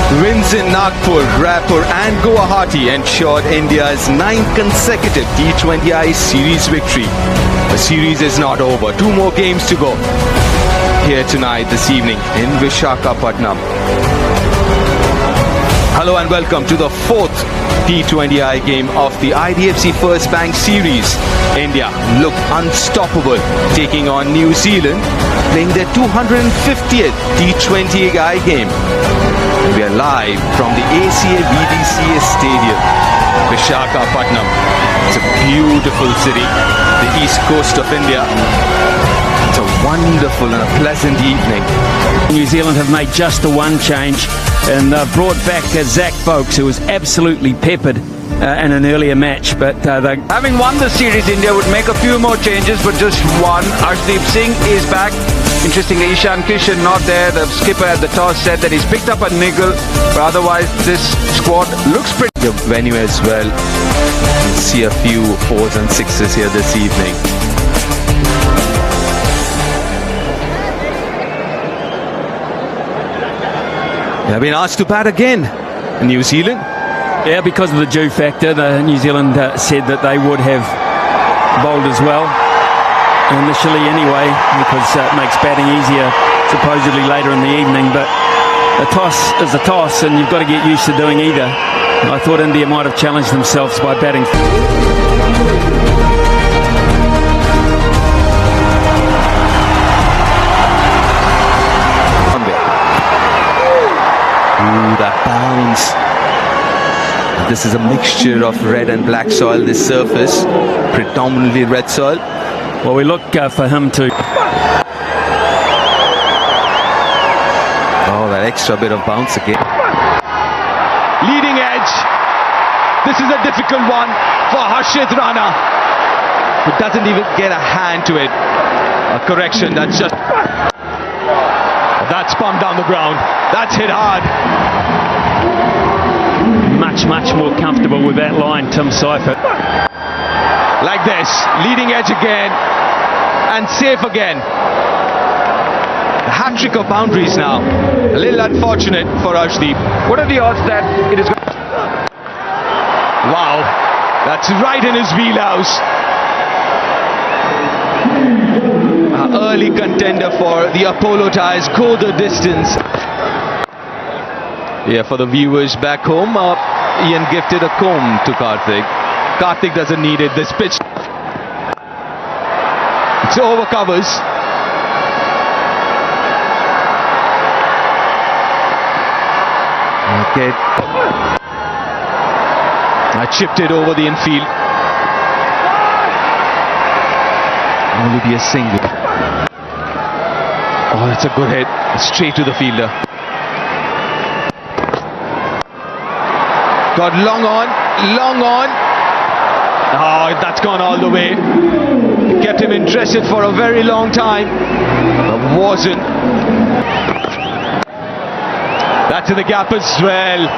Wins in Nagpur, Raipur and Guwahati ensured India's 9th consecutive T20I series victory. The series is not over. 2 more games to go. Here tonight, this evening in Visakhapatnam. Hello and welcome to the 4th T20I game of the IDFC First Bank series. India looked unstoppable, taking on New Zealand, playing their 250th T20I game. We are live from the ACA BDCA Stadium, Visakhapatnam. It's a beautiful city, the east coast of India. It's a wonderful and a pleasant evening. New Zealand have made just the one change, and they've brought back Zach Folkes, who was absolutely peppered in an earlier match. But having won the series, India would make a few more changes, but just one. Arshdeep Singh is back. Interestingly, Ishan Kishan not there. The skipper at the toss said that he's picked up a niggle, but otherwise this squad looks pretty. The venue as well. You'll see a few 4s and 6s here this evening. They have been asked to bat again in New Zealand. yeah, because of the dew factor, the New Zealand said that they would have bowled as well initially anyway, because it makes batting easier supposedly later in the evening. But a toss is a toss, and you've got to get used to doing either. I thought India might have challenged themselves by batting. Ooh, that bounce. This is a mixture of red and black soil, this surface, predominantly red soil. Well, we look for him to... Oh, that extra bit of bounce again. Leading edge. This is a difficult one for Harshit Rana, who doesn't even get a hand to it. A correction, that's just... That's pumped down the ground. That's hit hard. Much more comfortable with that line, Tim Seifert. Like this, leading edge again, and safe again. A hat-trick of boundaries now. A little unfortunate for Arshdeep. What are the odds that it is... Wow, that's right in his wheelhouse. An early contender for the Apollo ties, go the distance. Yeah, for the viewers back home, Ian gifted a comb to Karthik. Karthik doesn't need it. This pitch, it's over covers. Okay. I chipped it over the infield. Only be a single. Oh, that's a good hit. Straight to the fielder. Got long on. Oh, that's gone all the way. It kept him interested for a very long time, but wasn't. That's in the gap as well.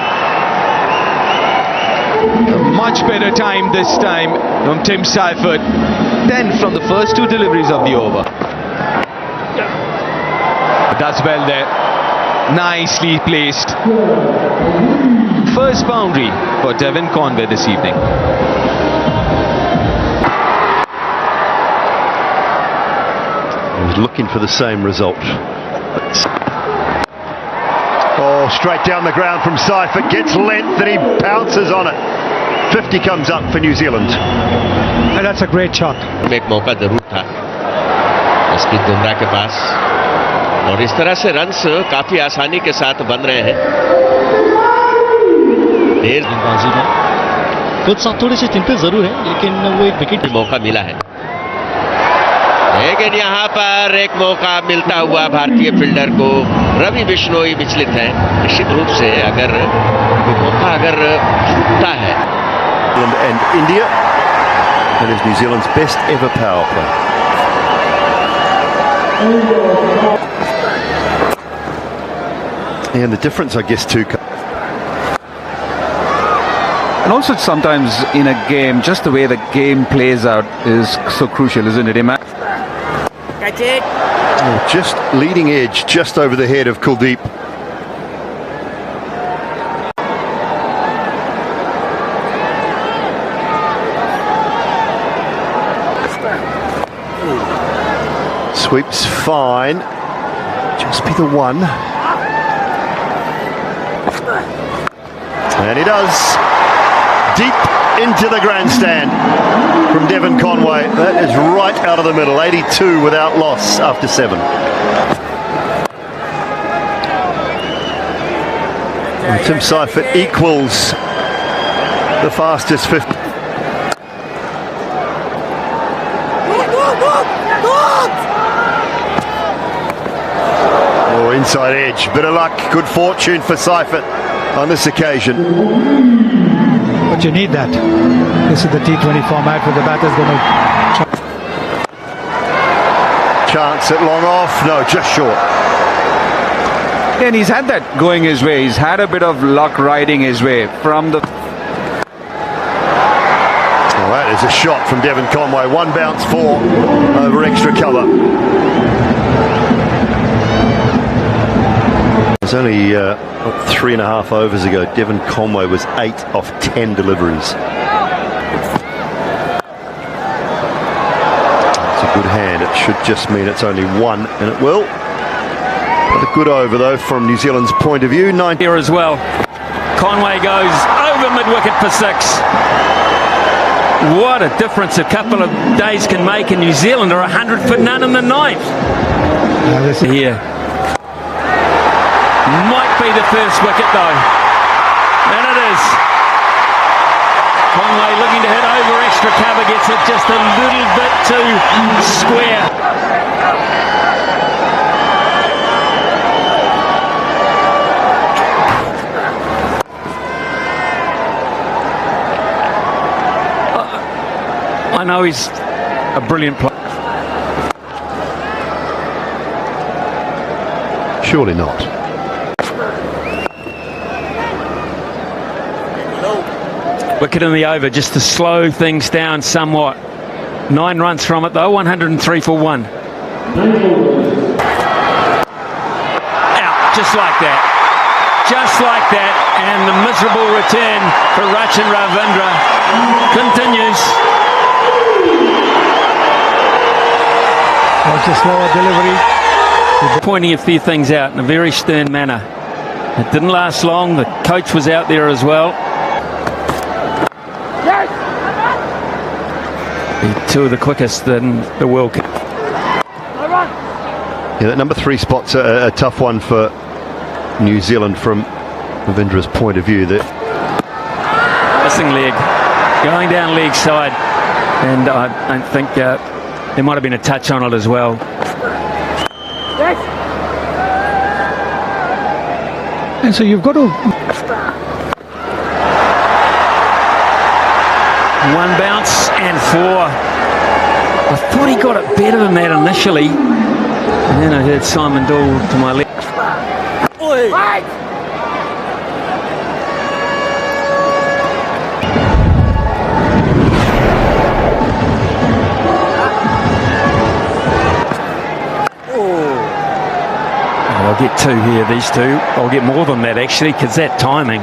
A much better time this time from Tim Seifert. 10 from the first 2 deliveries of the over. Does well there. Nicely placed. First boundary for Devin Conway this evening. He was looking for the same result. Oh, straight down the ground from Seifert, gets length and he pounces on it. 50 comes up for New Zealand. And that's a great shot. एक मौका जरूर था जसप्रीत बुमराह के पास, और इस तरह से runs काफी आसानी के साथ बन रहे हैं। गेंदबाजी में कुछ थोड़ी सी चिंतित जरूर है, लेकिन वो एक विकेट मौका मिला है। लेकिन यहाँ पर एक मौका मिलता हुआ भारतीय फील्डर को रवि बिश्नोई विचलित है। निश्चित रूप से अगर मौका छूटता है। And India, that is New Zealand's best ever power play. And the difference, I guess, too. And also sometimes in a game, just the way the game plays out is so crucial, isn't it, Imad? Catch it. Oh, just leading edge, just over the head of Kuldeep. Sweeps fine. Just be the one. And he does. Deep into the grandstand from Devon Conway. That is right out of the middle. 82 without loss after 7. And Tim Seifert equals the fastest 50. Oh, inside edge. Bit of luck. Good fortune for Seifert on this occasion. But you need that. This is the T20 format where the batter's going to... Chance at long off. No, just short. And he's had that going his way. He's had a bit of luck riding his way from the... Well, that is a shot from Devon Conway. 1 bounce 4 over extra cover. It was only 3.5 overs ago. Devon Conway was 8 off 10 deliveries. It's a good hand. It should just mean it's only 1, and it will. But a good over, though, from New Zealand's point of view. 9 here as well. Conway goes over mid-wicket for 6. What a difference a couple of days can make, and New Zealand are 100 for none in the 9th. Here. Might be the first wicket, though. And it is. Conway looking to hit over extra cover, gets it just a little bit too square. I know he's a brilliant player. Surely not. Wicket in the over, just to slow things down somewhat. 9 runs from it, though. 103 for 1. Out, just like that. Just like that. And the miserable return for Rachin Ravindra continues. Watch the slower delivery. Pointing a few things out in a very stern manner. It didn't last long. The coach was out there as well. Two of the quickest in the world. Yeah, that number 3 spot's a tough one for New Zealand from Ravindra's point of view. That missing leg, going down leg side, and I don't think there might have been a touch on it as well. And so you've got to... 1 bounce and 4. I thought he got it better than that initially. And then I heard Simon Dool to my left. I'll get 2 here, these 2. I'll get more than that, actually, because that timing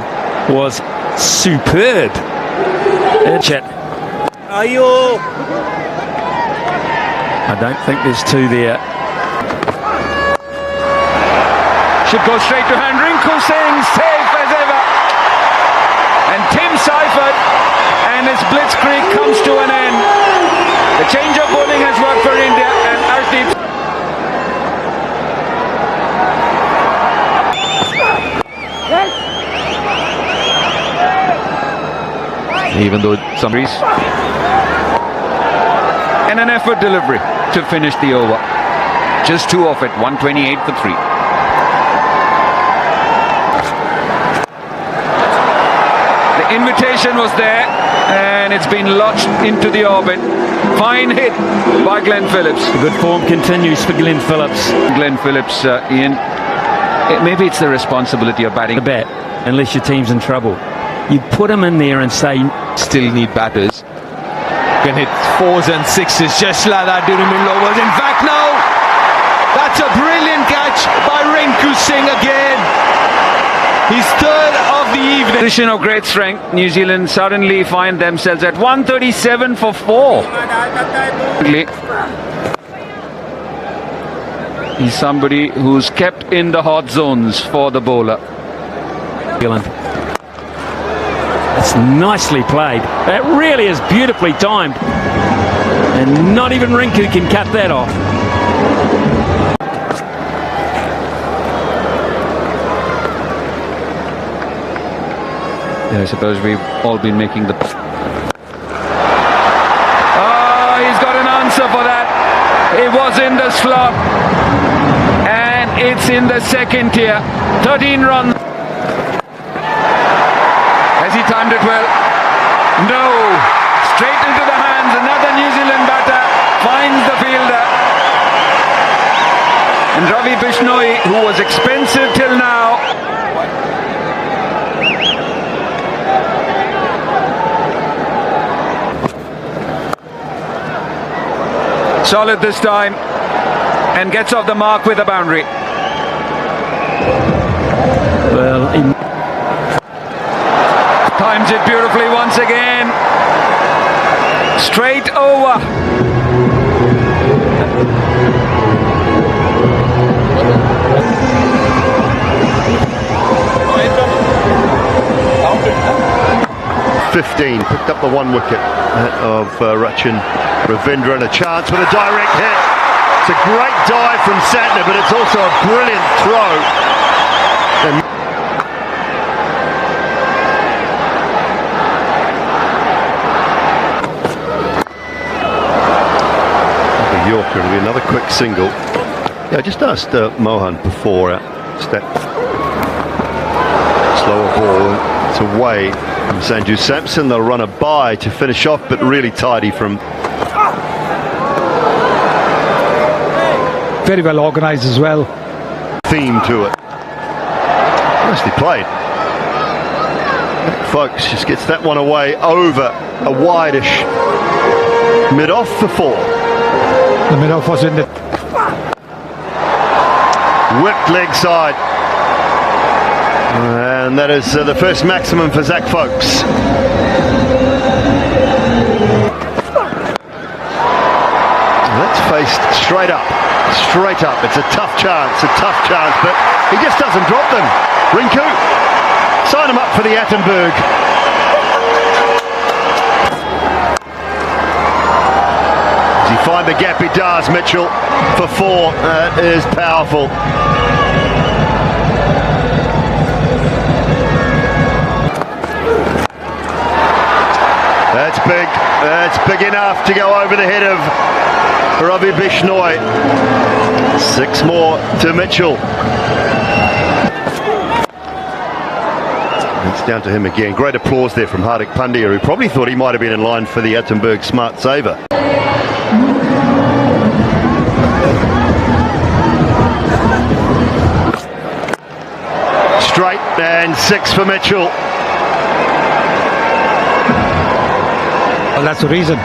was superb. Are you? I don't think there's 2 there. Should go straight to hand. Rinku Singh safe as ever. And Tim Seifert and his blitzkrieg comes to an end. The change of bowling has worked for India, and Arshdeep. Even though somebody's and an effort delivery to finish the over. Just 2 off it, 128 for 3. The invitation was there, and it's been lodged into the orbit. Fine hit by Glenn Phillips. The good form continues for Glenn Phillips. Glenn Phillips, Ian, maybe it's the responsibility of batting the bat, unless your team's in trouble. You put him in there and say, still need batters. Can hit 4s and 6s just like that during middle overs. In fact, no! That's a brilliant catch by Rinku Singh again. His 3rd of the evening. Position of great strength. New Zealand suddenly find themselves at 137 for 4. He's somebody who's kept in the hot zones for the bowler. It's nicely played. That really is beautifully timed. And not even Rinku can cut that off. Yeah, I suppose we've all been making the... Oh, he's got an answer for that. It was in the slot. And it's in the second tier. 13 runs. Has he timed it well? No. Straight into the hands. Another New Zealand batter finds the fielder. And Ravi Bishnoi, who was expensive till now, solid this time and gets off the mark with a boundary. Well, Times it beautifully once again. Straight over. Picked up the 1 wicket of Rachin Ravindra, and a chance with a direct hit. It's a great dive from Santner, but it's also a brilliant throw. And the Yorker, it'll be another quick single. Yeah, I just asked Mohan before step slower ball. It's away from Sanju Samson. They'll run a bye to finish off, but really tidy from... Very well organised as well. Theme to it. Nicely played. Folks just gets that one away over a wide-ish mid-off for 4. The mid-off was in the... Whipped leg side. And that is the first maximum for Zach Folks. That's faced straight up. Straight up. It's a tough chance, but he just doesn't drop them. Rinku, sign him up for the Attenberg. Does he find the gap? He does, Mitchell, for 4. That is powerful. That's big. That's big enough to go over the head of Ravi Bishnoi. 6 more to Mitchell. It's down to him again. Great applause there from Hardik Pandya, who probably thought he might have been in line for the Attenberg smart saver. Straight, and 6 for Mitchell. Well, that's the reason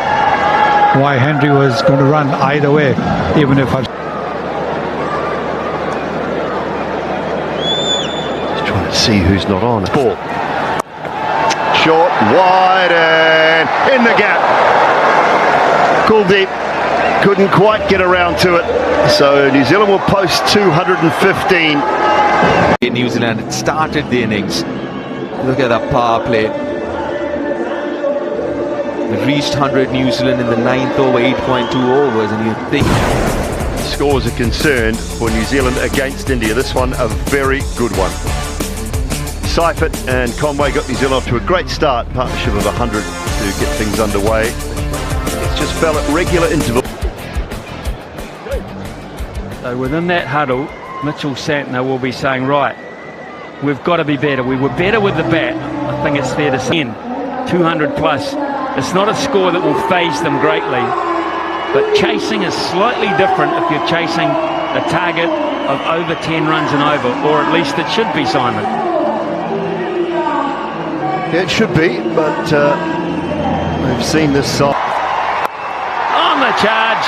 why Henry was going to run either way, even if Just trying to see who's not on. Ball. Short, wide, and in the gap. Kuldeep couldn't quite get around to it. So New Zealand will post 215. New Zealand had started the innings. Look at that power play. It reached 100 New Zealand in the 9th over 8.2 overs, and you think scores are concerned for New Zealand against India. This one a very good one. Seifert and Conway got New Zealand off to a great start. Partnership of 100 to get things underway. It's just fell at regular intervals. So within that huddle, Mitchell Santner will be saying, right, we've got to be better. We were better with the bat. I think it's fair to say 200 plus. It's not a score that will faze them greatly, but chasing is slightly different if you're chasing a target of over 10 runs and over, or at least it should be, Simon. Yeah, it should be, but we've seen this side. On the charge,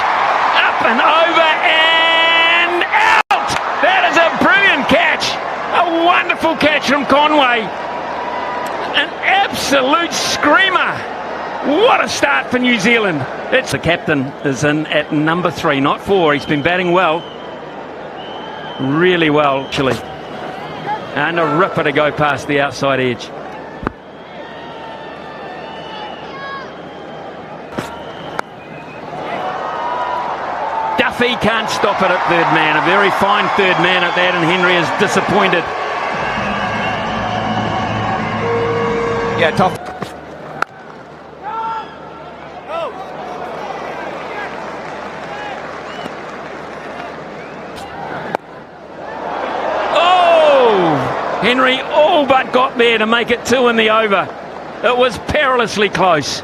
up and over and out! That is a brilliant catch! A wonderful catch from Conway. An absolute screamer. What a start for New Zealand. It's the captain is in at number 3, not 4. He's been batting well. really well, actually. And a ripper to go past the outside edge. Duffy can't stop it at third man. A very fine third man at that, and Henry is disappointed. Yeah, tough. Oh! Henry all but got there to make it 2 in the over. It was perilously close.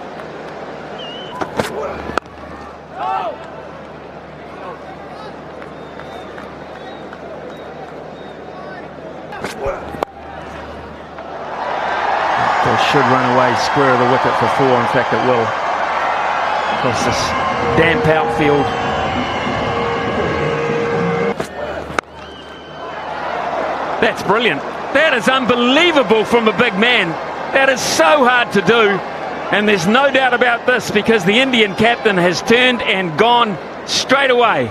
Should run away square of the wicket for 4. In fact, it will. Across this damp outfield. That's brilliant. That is unbelievable from a big man. That is so hard to do. And there's no doubt about this, because the Indian captain has turned and gone straight away.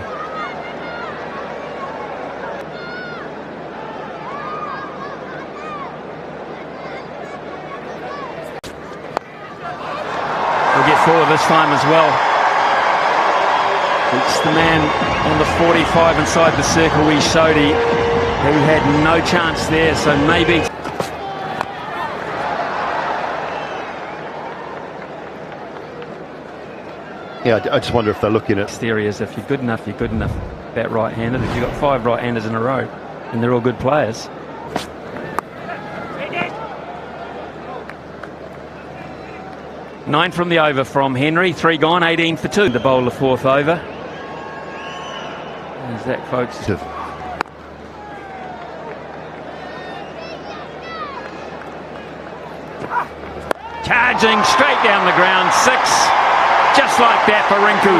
Get 4 this time as well. It's the man on the 45 inside the circle, Sodhi, who had no chance there, so maybe. Yeah, I just wonder if they're looking at... Theory is if you're good enough, you're good enough. That right-handed, if you've got 5 right-handers in a row, and they're all good players. Nine from the over from Henry, 3 gone, 18 for 2. The bowl the 4th over. There's that, folks. Charging straight down the ground, 6. Just like that for Rinku.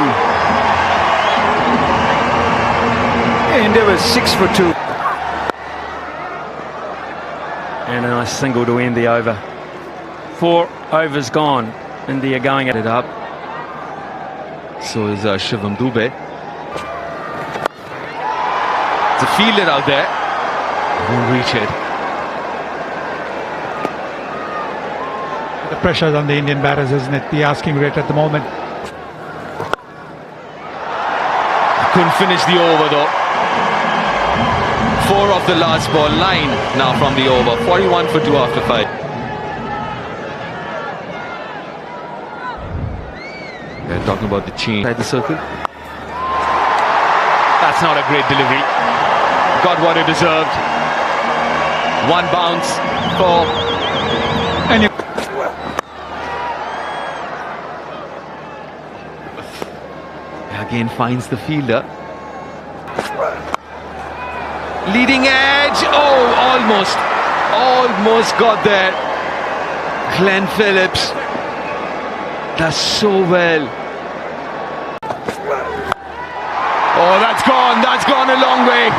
India was 6 for 2. And a nice single to end the over. 4 overs gone. India going at it up. So is Shivam Dubey. It's a fielder out there. Won't reach it. The pressure's on the Indian batters, isn't it? The asking rate at the moment. Couldn't finish the over though. 4 off the last ball. 9 now from the over. 41 for 2 after 5. They're talking about the change inside the circle. That's not a great delivery. Got what it deserved. 1 bounce for... And again finds the fielder. Leading edge. Oh, almost got there. Glenn Phillips does so well. Oh, that's gone a long way.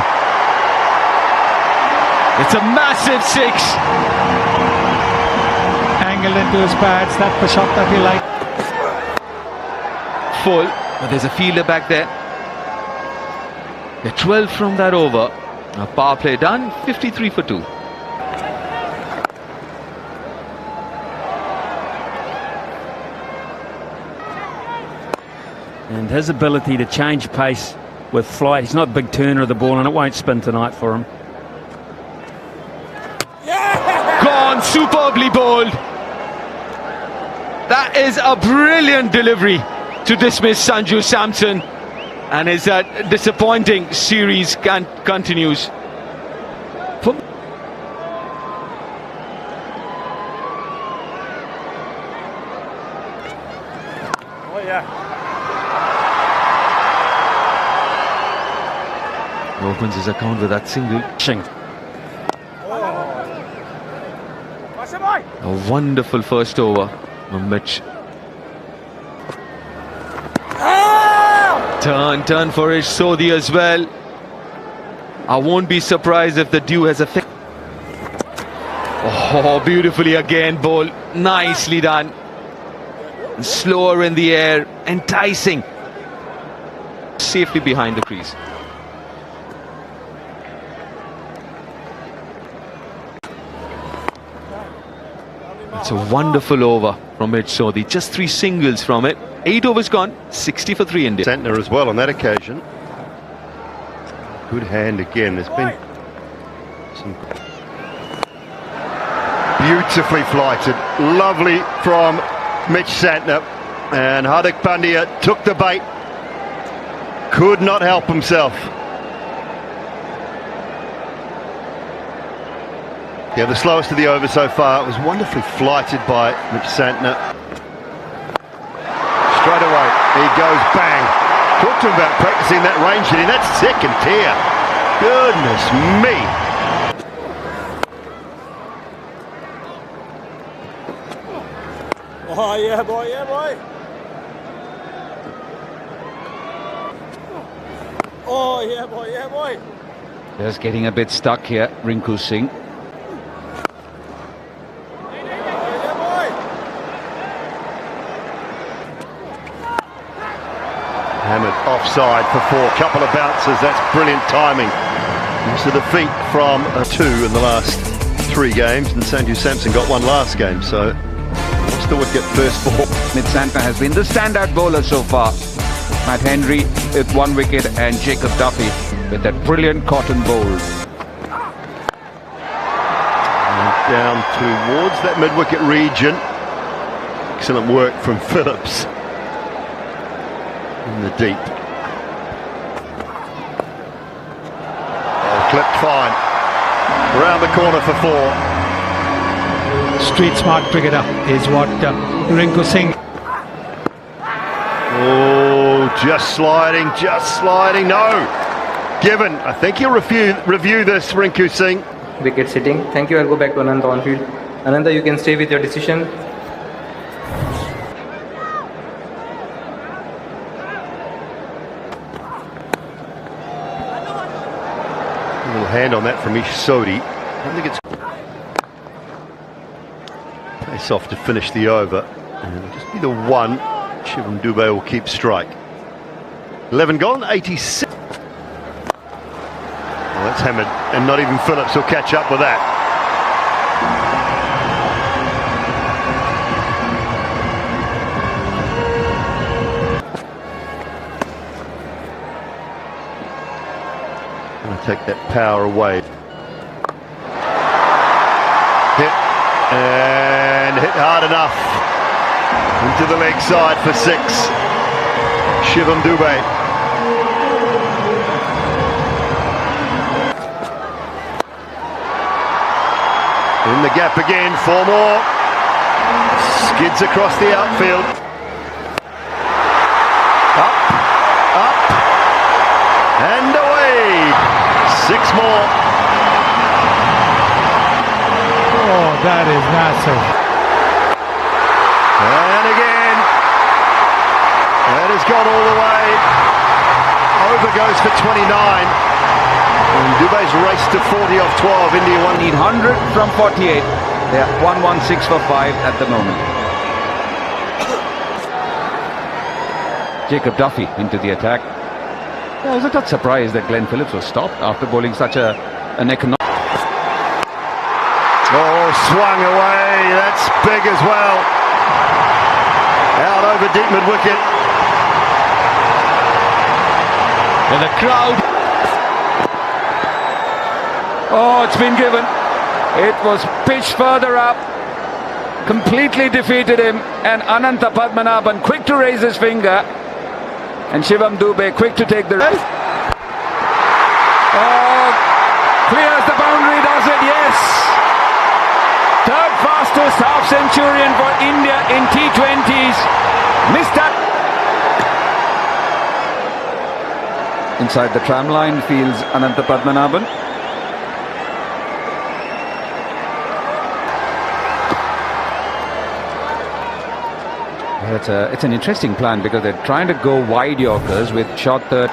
It's a massive 6. Angled into his pads, that's the shot that he liked. Full, but there's a fielder back there. They're 12 from that over. A power play done, 53 for 2. And his ability to change pace with flight. He's not a big turner of the ball, and it won't spin tonight for him. Gone, superbly bowled. That is a brilliant delivery to dismiss Sanju Samson, and his disappointing series continues. Oh yeah. Opens his account with that single. A wonderful first over from Mitch. Turn for Ish Sodhi as well. I won't be surprised if the dew has affected. Oh, beautifully again, ball. Nicely done. Slower in the air, enticing. Safely behind the crease. It's a wonderful over from Mitch Sodhi. Just 3 singles from it. 8 overs gone, 60 for 3 India. Santner as well on that occasion. Good hand again. There's been some beautifully flighted, lovely from Mitch Santner, and Hardik Pandya took the bait, could not help himself. Yeah, the slowest of the over so far. It was wonderfully flighted by Mitch Santner. Straight away, he goes bang. Talk to him about practicing that range hitting. That's second tier. Goodness me. Oh yeah boy, yeah boy. Oh yeah boy, yeah boy. Just getting a bit stuck here, Rinku Singh. Hammered offside for 4. Couple of bounces. That's brilliant timing. Use of the feet from 2 in the last 3 games, and Sanju Samson got 1 last game, so still would get first ball. Mitch Santner has been the standout bowler so far. Matt Henry with 1 wicket and Jacob Duffy with that brilliant cotton bowl. And down towards that mid-wicket region. Excellent work from Phillips. In the deep. Oh, clipped fine. Around the corner for 4. Street smart cricketer is what Rinku Singh. Oh, just sliding, no. Given. I think he'll review this, Rinku Singh. Wicket sitting. Thank you. I'll go back to Ananda on field. Ananda, you can stay with your decision. A little hand on that from Ish Sodhi. I think it's pace off to finish the over. And it'll just be the 1. Shivam Dube will keep strike. 11 gone, 86. Well, that's hammered, and not even Phillips will catch up with that. Gonna take that power away. Hit, and hit hard enough. Into the leg side for 6. Shivam Dube. In the gap again, 4 more. Skids across the outfield. Up, and away. 6 more. Oh, that is massive. And again, that has gone all the way. Over goes for 29. And Dube's raced to 40 off 12. India won. Need 100 from 48. They're 116 for 5 at the moment. Jacob Duffy into the attack. I was a touch surprised that Glenn Phillips was stopped after bowling such an economic. Oh, swung away. That's big as well. Out over deep mid-wicket. And the crowd. Oh, it's been given. It was pitched further up. Completely defeated him. And Ananta Padmanabhan quick to raise his finger. And Shivam Dube quick to take the... Oh, clears the boundary, does it? Yes. Third fastest half-centurion for India in T20s. Missed that. Inside the tram line fields Ananta Padmanabhan. It's an interesting plan because they're trying to go wide Yorkers with short third.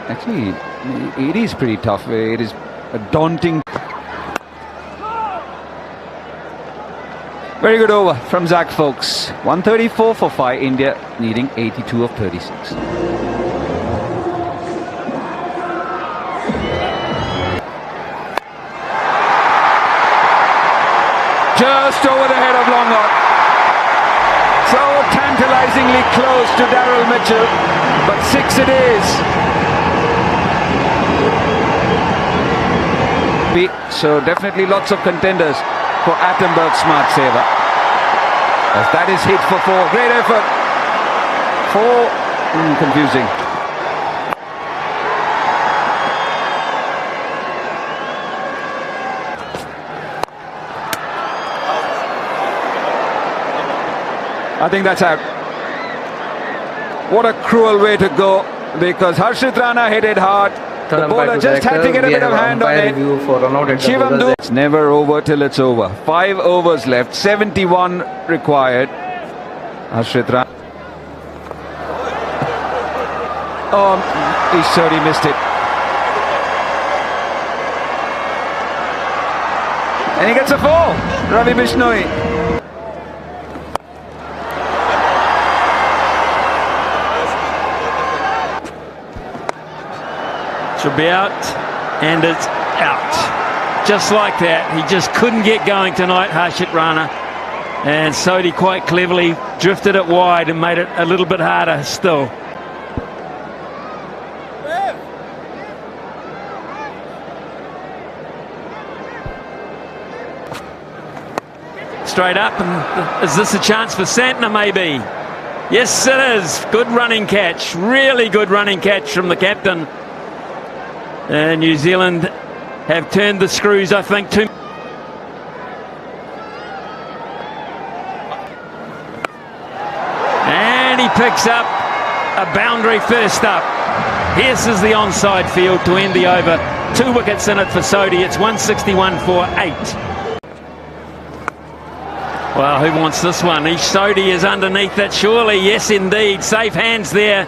Actually, it is pretty tough. It is a daunting. Very good over from Zach Folks. 134 for 5. India needing 82 of 36. Just over the head of long on. So tantalizingly close to Daryl Mitchell, but 6 it is. So definitely lots of contenders for Attenberg's smart saver. As that is hit for 4. Great effort. 4. Confusing. I think that's out. What a cruel way to go, because Harshit Rana hit it hard. The bowler just had to get a bit of hand on it. Shivam, it's never over till it's over. 5 overs left, 71 required. Harshit Rana. Oh, he certainly missed it. And he gets a 4. Ravi Bishnoi. Should be out, and it's out. Just like that. He just couldn't get going tonight, Harshit Rana. And Sodhi quite cleverly drifted it wide and made it a little bit harder still. Straight up, and is this a chance for Santner maybe? Yes, it is. Good running catch. Really good running catch from the captain. And New Zealand have turned the screws, I think, too. And he picks up a boundary first up. This is the onside field to end the over. 2 wickets in it for Sodhi. It's 161 for 8. Well, who wants this one? Each Sodhi is underneath that, surely. Yes, indeed. Safe hands there.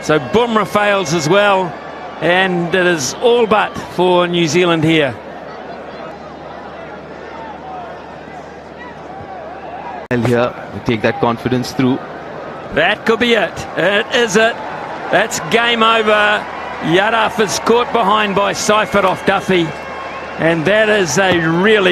So Bumrah fails as well. And it is all but for New Zealand here. Here, we take that confidence through. That could be it. It is it. That's game over. Yaraf is caught behind by Seifert off Duffy. And that is a really